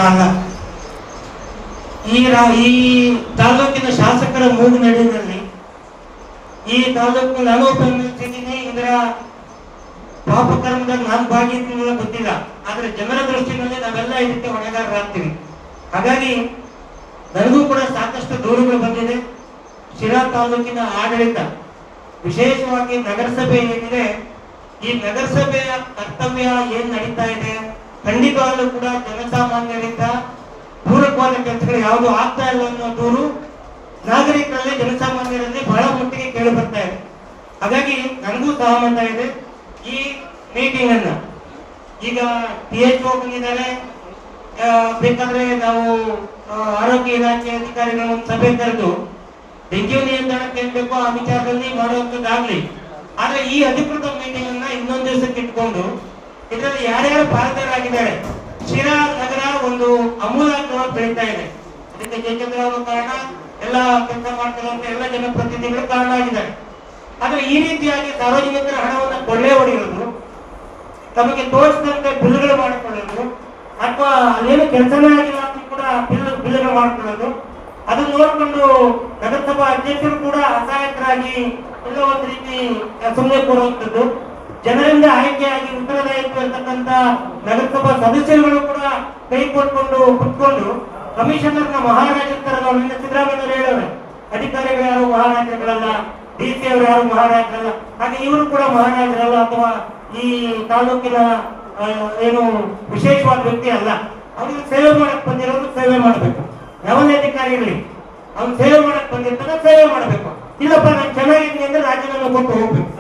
ಅಲ್ಲ. ಈ ತಾಲೂಕಿನ ಶಾಸಕರ ಮೂಗು ನಡುವಿನಲ್ಲಿ ಈ ತಾಲೂಕು ನಾನು ಬಂದಿದ್ದೀನಿ. ಇದರ ಪಾಪಕರ್ಮದಲ್ಲಿ ನಾನು ಭಾಗಿಯಾಗಿಲ್ಲ ಗೊತ್ತಿಲ್ಲ, ಆದ್ರೆ ಜನರ ದೃಷ್ಟಿನಲ್ಲಿ ನಾವೆಲ್ಲ ಇದಕ್ಕೆ ಹೊಣೆಗಾರರಾಗ್ತೀವಿ. ಹಾಗಾಗಿ ನನಗೂ ಕೂಡ ಸಾಕಷ್ಟು ದೂರುಗಳು ಬಂದಿದೆ. ಶಿರಾ ತಾಲೂಕಿನ ಆಡಳಿತ, ವಿಶೇಷವಾಗಿ ನಗರಸಭೆ ಏನಿದೆ, ಈ ನಗರಸಭೆಯ ಕರ್ತವ್ಯ ಏನ್ ನಡೀತಾ ಇದೆ, ಖಂಡಿತವಾಗಲೂ ಕೂಡ ಜನಸಾಮಾನ್ಯರಿಂದ ಪೂರಕವಾದ ಕೆಲಸಗಳು ಯಾವುದು ಆಗ್ತಾ ಇಲ್ಲ ಅನ್ನೋ ದೂರು ನಾಗರಿಕರಲ್ಲಿ, ಜನಸಾಮಾನ್ಯರಲ್ಲಿ ಬಹಳ ಮಟ್ಟಿಗೆ ಕೇಳಿ ಬರ್ತಾ ಇದೆ. ಹಾಗಾಗಿ ನನಗೂ ಸಹಮತ ಇದೆ. ಈ ಮೀಟಿಂಗ್ ಅನ್ನ ಈಗ PHO ಬಂದಿದ್ದಾರೆ, ಬೇಕಾದ್ರೆ ನಾವು ಆರೋಗ್ಯ ಇಲಾಖೆ ಅಧಿಕಾರಿಗಳ ಒಂದು ಸಭೆ ಕರೆದು ಡೆಂಗ್ಯೂ ನಿಯಂತ್ರಣಕ್ಕೆ ಏನ್ ಬೇಕೋ ಆ ವಿಚಾರದಲ್ಲಿ ಮಾಡುವಂತದ್ದಾಗ್ಲಿ. ಆದ್ರೆ ಈ ಅಧಿಕೃತ ಮೀಟಿಂಗ್ ಅನ್ನ ಇನ್ನೊಂದು ದಿವಸಕ್ಕೆ ಇಟ್ಕೊಂಡು ಇದರಲ್ಲಿ ಯಾರ್ಯಾರು ಪಾಲ್ಗೊಳ್ಳಾಗಿದ್ದಾರೆ, ಶಿರಾ ನಗರ ಒಂದು ಅಮೂಲಾಗ್ರವಾಗಿ ಬೆಳೀತಾ ಇದೆ. ಅದಕ್ಕೆ ಜಯಚಂದ್ರ ಅವರು ಕಾರಣ, ಎಲ್ಲ ಕೆಲಸ ಮಾಡ್ತಿರುವಂತ ಎಲ್ಲ ಜನಪ್ರತಿನಿಧಿಗಳು ಕಾರಣ ಆಗಿದ್ದಾರೆ. ಆದ್ರೆ ಈ ರೀತಿಯಾಗಿ ಸಾರ್ವಜನಿಕರ ಹಣವನ್ನು ಕೊಳ್ಳೆ ಹೊಡೆಯುವುದು, ತಮಗೆ ತೋರಿಸಿದಂತೆ ಬಿಲ್ಗಳು ಮಾಡಿಕೊಳ್ಳೋದು, ಅಥವಾ ಅಲ್ಲೇನು ಕೆಲಸನೇ ಆಗಿಲ್ಲ ಅಂತ ಕೂಡ ಬಿಲ್ಗಳು ಮಾಡಿಕೊಳ್ಳೋದು, ಅದನ್ನು ನೋಡಿಕೊಂಡು ನಗರಸಭಾ ಅಧ್ಯಕ್ಷರು ಕೂಡ ಅಸಹಾಯಕರಾಗಿ ಎಲ್ಲ ಒಂದು ರೀತಿ ಸುಮ್ಮನೆ ಕೂರುವಂಥದ್ದು, ಜನರಿಂದ ಆಯ್ಕೆಯಾಗಿ ಉತ್ತರದಾಯಿತ್ವ ಇರ್ತಕ್ಕಂಥ ನಗರಸಭಾ ಸದಸ್ಯರುಗಳು ಕೂಡ ಕೈ ಕೊಟ್ಕೊಂಡು ಕುತ್ಕೊಂಡು ಕಮಿಷನರ್ನ ಮಹಾರಾಜರು ಸಿದ್ದರಾಮಯ್ಯ ಹೇಳೋರೆ, ಅಧಿಕಾರಿಗಳು ಯಾರು ಮಹಾರಾಜರುಗಳಲ್ಲ, DC ಅವರು ಯಾರು ಮಹಾರಾಜರಲ್ಲ, ಹಾಗೆ ಇವರು ಕೂಡ ಮಹಾರಾಜರಲ್ಲ, ಅಥವಾ ಈ ತಾಲೂಕಿನ ಏನು ವಿಶೇಷವಾದ ವ್ಯಕ್ತಿ ಅಲ್ಲ. ಅವ್ರಿಗೆ ಸೇವೆ ಮಾಡಕ್ ಬಂದಿರೋದು ಸೇವೆ ಮಾಡ್ಬೇಕು. ಯಾವನೇ ಅಧಿಕಾರಿ ಇರಲಿ, ಅವ್ನು ಸೇವೆ ಮಾಡಕ್ ಬಂದಿರ್ತಾನೆ, ಸೇವೆ ಮಾಡ್ಬೇಕು. ಇಲ್ಲಪ್ಪ ನಾನು ಚೆನ್ನಾಗಿದ್ದೀನಿ ಅಂದ್ರೆ ರಾಜೀನಾಮೆ ಕೊಟ್ಟು ಹೋಗ್ಬೇಕು.